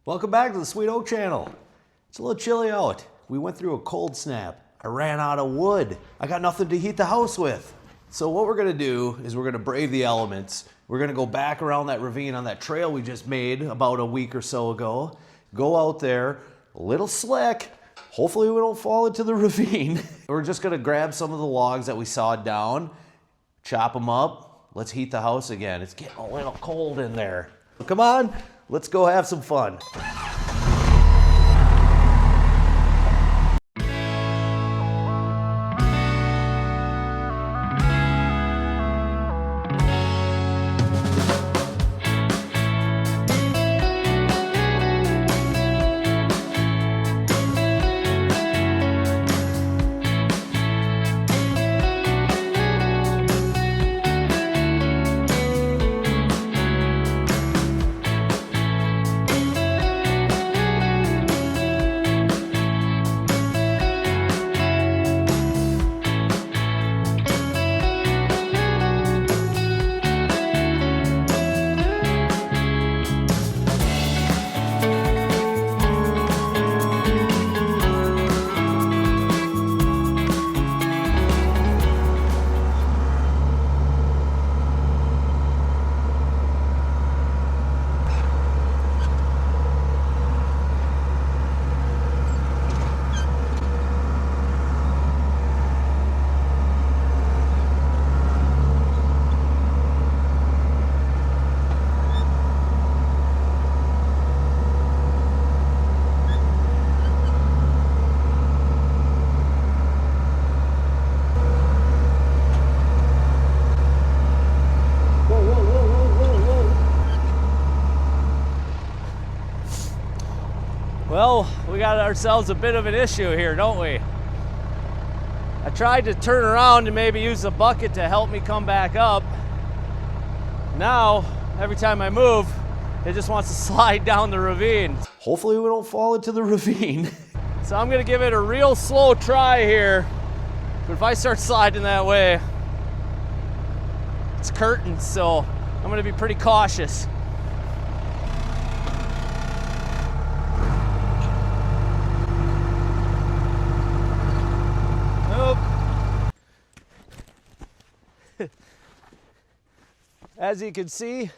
Welcome back to the Sweet Oak channel. It's a little chilly out. We went through a cold snap. I ran out of wood. I got nothing to heat the house with. So what we're gonna do is we're gonna brave the elements. We're gonna go back around that ravine on that trail we just made about a week or so ago. Go out there, a little slick. Hopefully we don't fall into the ravine. We're just gonna grab some of the logs that we sawed down, chop them up. Let's heat the house again. It's getting a little cold in there. Come on, let's go have some fun. Well, we got ourselves a bit of an issue here, don't we? I tried to turn around and maybe use the bucket to help me come back up. Now, every time I move, it just wants to slide down the ravine. Hopefully we don't fall into the ravine. So I'm gonna give it a real slow try here. But if I start sliding that way, it's curtains, so I'm gonna be pretty cautious. As you can see,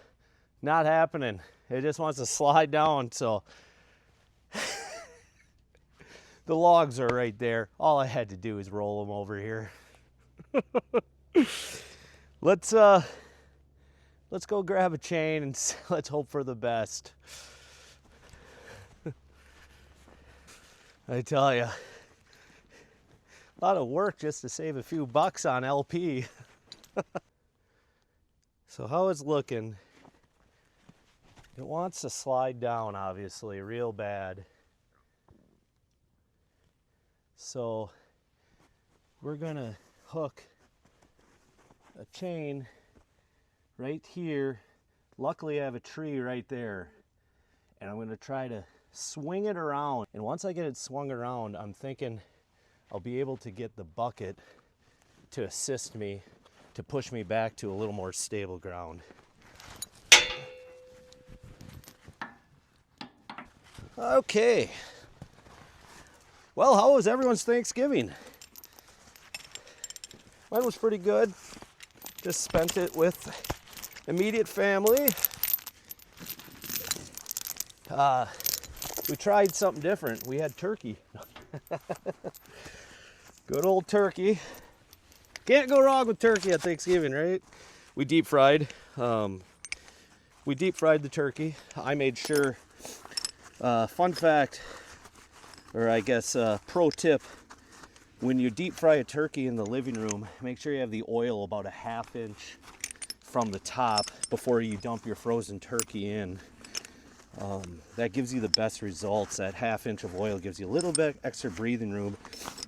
not happening. It just wants to slide down, so the logs are right there. All I had to do is roll them over here. Let's go grab a chain and let's hope for the best. I tell you, a lot of work just to save a few bucks on LP. So how it's looking, it wants to slide down, obviously, real bad. So we're gonna hook a chain right here. Luckily I have a tree right there, and I'm gonna try to swing it around. And once I get it swung around, I'm thinking I'll be able to get the bucket to assist me, to push me back to a little more stable ground. Okay. Well, how was everyone's Thanksgiving? Mine was pretty good. Just spent it with immediate family. We tried something different. We had turkey. Good old turkey. Can't go wrong with turkey at Thanksgiving, right? We deep fried. We deep fried the turkey. I made sure, fun fact, or I guess pro tip, when you deep fry a turkey in the living room, make sure you have the oil about a ½ inch from the top before you dump your frozen turkey in. That gives you the best results. That ½ inch of oil gives you a little bit extra breathing room,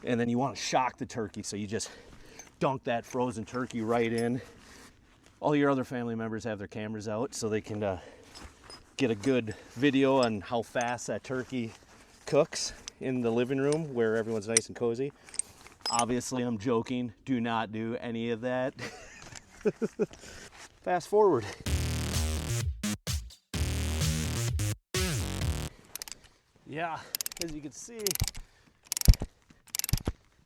and then you want to shock the turkey, so you just dunk that frozen turkey right in. All your other family members have their cameras out so they can get a good video on how fast that turkey cooks in the living room where everyone's nice and cozy. Obviously, I'm joking. Do not do any of that. Fast forward. Yeah, as you can see,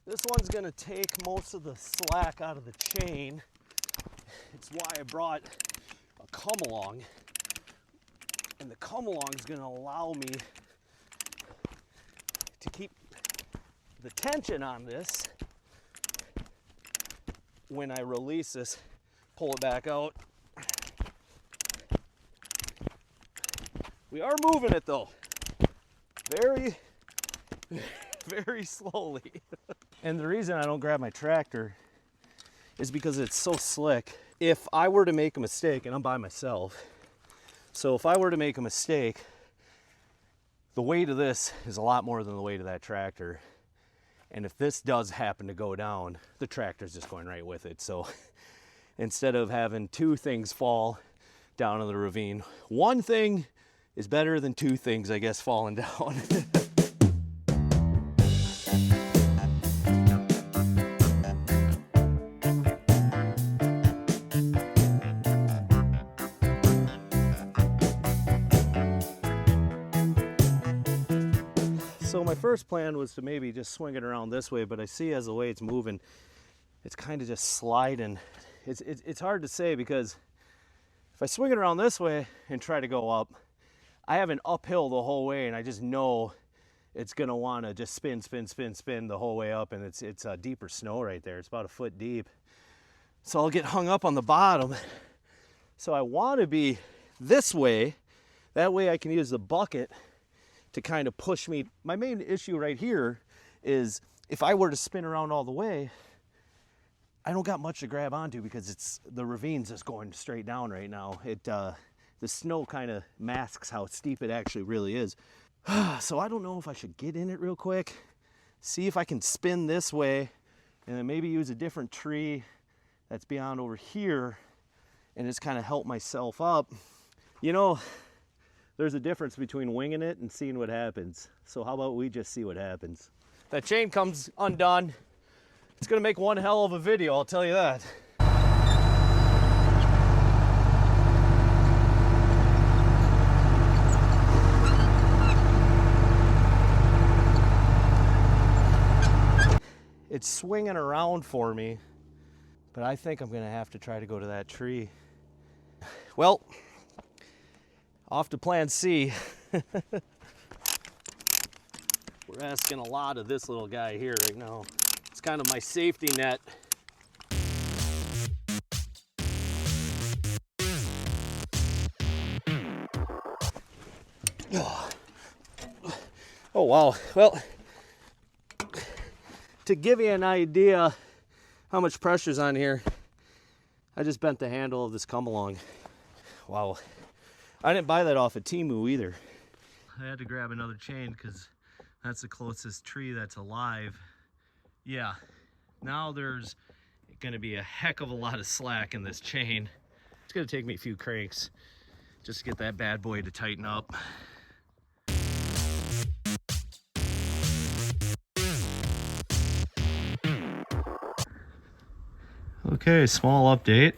this one's gonna take most of the slack out of the chain. It's why I brought a come along. And the come along is gonna allow me to keep the tension on this when I release this, pull it back out. We are moving it though, very, very slowly. And the reason I don't grab my tractor is because it's so slick. If I were to make a mistake, and I'm by myself, so if I were to make a mistake, the weight of this is a lot more than the weight of that tractor. And if this does happen to go down, the tractor's just going right with it. So instead of having two things fall down in the ravine, one thing is better than two things, I guess, falling down. So my first plan was to maybe just swing it around this way, but I see as the way it's moving, it's kind of just sliding. It's hard to say, because if I swing it around this way and try to go up, I have an uphill the whole way, and I just know it's gonna wanna just spin the whole way up, and it's deeper snow right there. It's about a foot deep. So I'll get hung up on the bottom. So I wanna be this way. That way I can use the bucket to kind of push me. My main issue right here is if I were to spin around all the way, I don't got much to grab onto, because the ravine's just going straight down right now. The snow kind of masks how steep it actually really is. So I don't know if I should get in it real quick, see if I can spin this way, and then maybe use a different tree that's beyond over here and just kind of help myself up. You know, there's a difference between winging it and seeing what happens. So how about we just see what happens? That chain comes undone. It's gonna make one hell of a video, I'll tell you that. It's swinging around for me, but I think I'm gonna have to try to go to that tree. Well, off to plan C. We're asking a lot of this little guy here right now. It's kind of my safety net. Oh wow, well, to give you an idea how much pressure's on here, I just bent the handle of this come along. Wow. I didn't buy that off of Temu either. I had to grab another chain because that's the closest tree that's alive. Yeah, now there's gonna be a heck of a lot of slack in this chain. It's gonna take me a few cranks just to get that bad boy to tighten up. Okay, small update.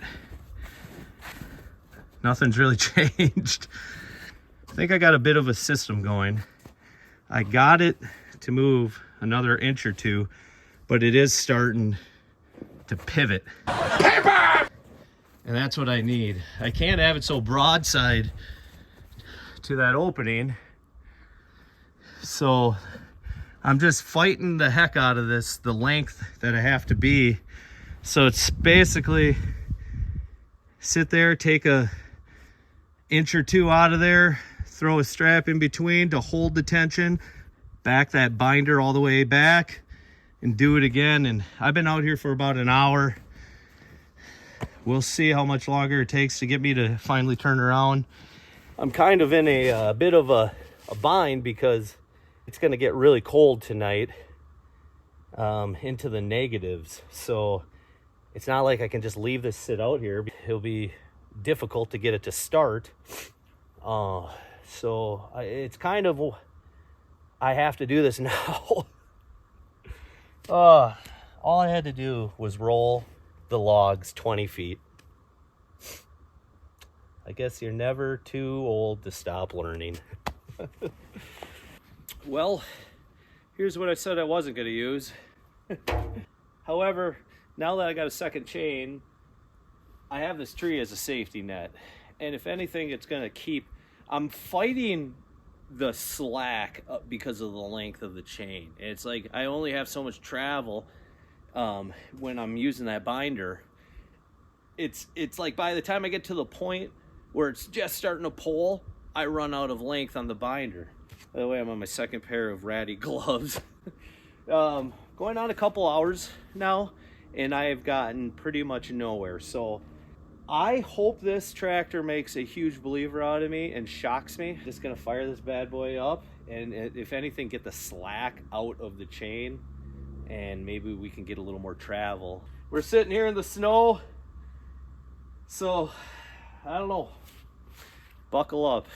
Nothing's really changed. I think I got a bit of a system going. I got it to move another inch or two, but it is starting to pivot. Pivot! And that's what I need. I can't have it so broadside to that opening. So I'm just fighting the heck out of this, the length that I have to be. So it's basically sit there, take a inch or two out of there, throw a strap in between to hold the tension, back that binder all the way back, and do it again. And I've been out here for about an hour. We'll see how much longer it takes to get me to finally turn around. I'm kind of in a bit of a bind because it's going to get really cold tonight, into the negatives. So it's not like I can just leave this sit out here. It'll be difficult to get it to start. So it's kind of, I have to do this now. All I had to do was roll the logs 20 feet. I guess you're never too old to stop learning. Well, here's what I said I wasn't going to use. However, now that I got a second chain, I have this tree as a safety net. And if anything, it's going to keep... I'm fighting the slack because of the length of the chain. It's like I only have so much travel when I'm using that binder. It's like by the time I get to the point where it's just starting to pull, I run out of length on the binder. By the way, I'm on my second pair of ratty gloves. Going on a couple hours now, and I have gotten pretty much nowhere. So I hope this tractor makes a huge believer out of me and shocks me. Just gonna fire this bad boy up, and if anything, get the slack out of the chain, and maybe we can get a little more travel. We're sitting here in the snow, so I don't know. Buckle up.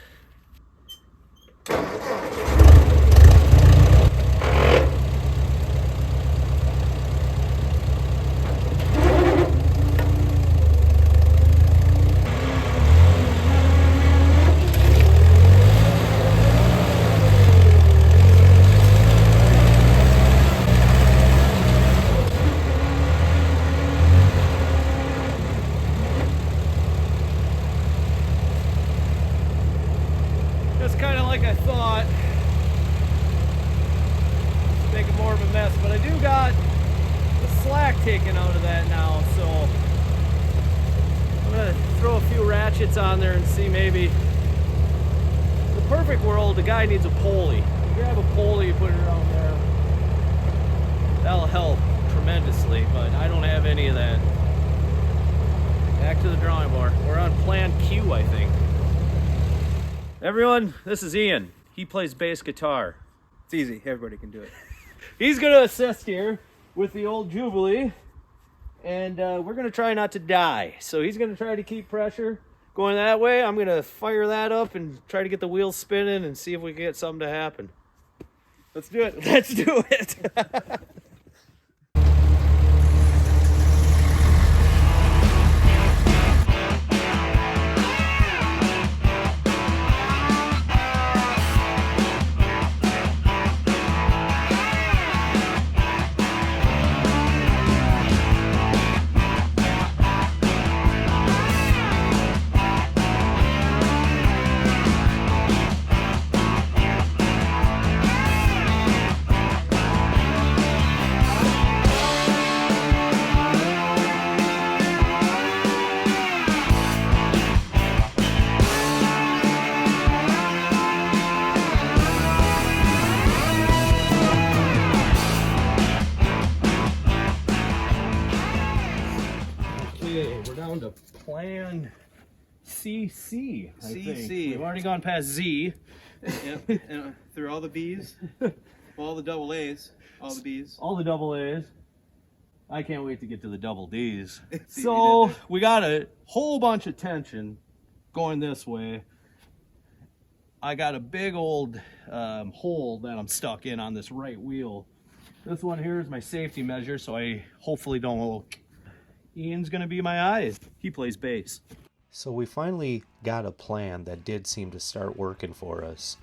That's kind of like I thought. It's making more of a mess, but I do got the slack taken out of that now, so I'm gonna throw a few ratchets on there and see maybe. In the perfect world, the guy needs a pulley. You grab a pulley, you put it around there. That'll help tremendously, but I don't have any of that. Back to the drawing board. We're on plan Q, I think. Everyone, this is Ian. He plays bass guitar. It's easy. Everybody can do it. He's going to assist here with the old Jubilee, and we're going to try not to die. So he's going to try to keep pressure going that way. I'm going to fire that up and try to get the wheels spinning and see if we can get something to happen. Let's do it. Let's do it. We're down to plan CC. I think. We've already gone past Z. Yep. And through all the B's, all the double A's, all the B's. All the double A's. I can't wait to get to the double D's. See, So we got a whole bunch of tension going this way. I got a big old hole that I'm stuck in on this right wheel. This one here is my safety measure, so I hopefully don't look. Ian's gonna be my eyes. He plays bass. So we finally got a plan that did seem to start working for us.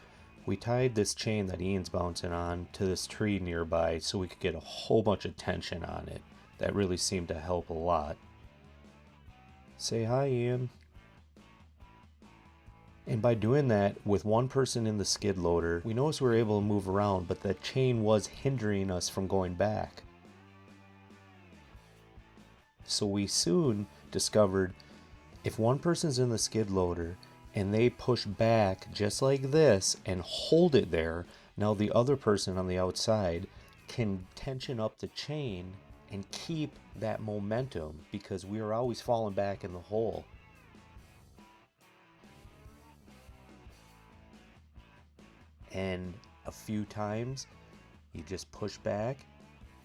We tied this chain that Ian's bouncing on to this tree nearby so we could get a whole bunch of tension on it. That really seemed to help a lot. Say hi, Ian. And by doing that, with one person in the skid loader, we noticed we were able to move around, but the chain was hindering us from going back. So we soon discovered if one person's in the skid loader and they push back just like this and hold it there, now the other person on the outside can tension up the chain and keep that momentum because we are always falling back in the hole. And a few times you just push back,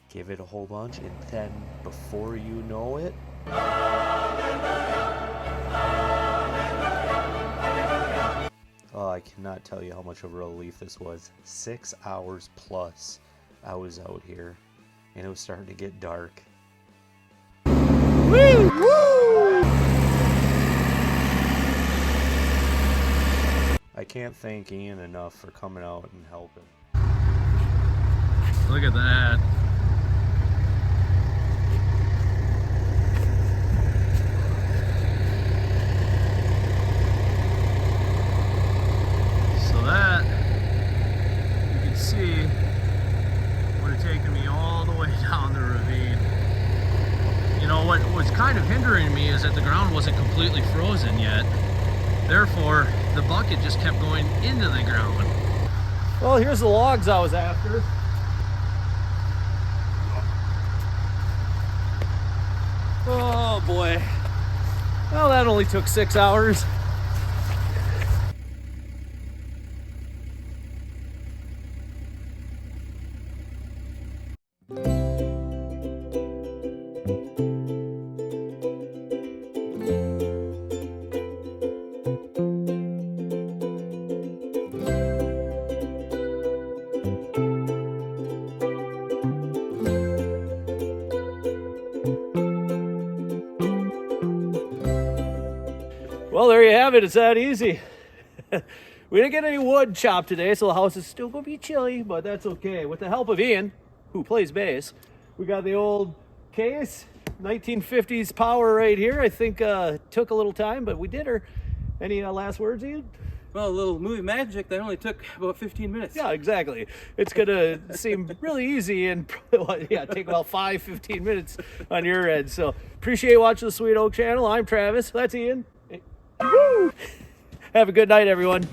give it a whole bunch, and then before you know it, oh, I cannot tell you how much of a relief this was. 6 hours plus I was out here, and it was starting to get dark. Woo! Woo! I can't thank Ian enough for coming out and helping. Look at that. So that, you can see, would have taken me all the way down the ravine. You know, what was kind of hindering me is that the ground wasn't completely frozen yet. Therefore, the bucket just kept going into the ground. Well, here's the logs I was after. Oh boy. Well, that only took 6 hours. Well, there you have it. It's that easy. We didn't get any wood chopped today, so the house is still going to be chilly, but that's okay. With the help of Ian, who plays bass, we got the old case, 1950s power right here. I think took a little time, but we did her. Any last words, Ian? Well, a little movie magic that only took about 15 minutes. Yeah, exactly. It's going to seem really easy and probably, take about 5-15 minutes on your end. So appreciate watching the Sweet Oak channel. I'm Travis. That's Ian. Woo! Have a good night, everyone.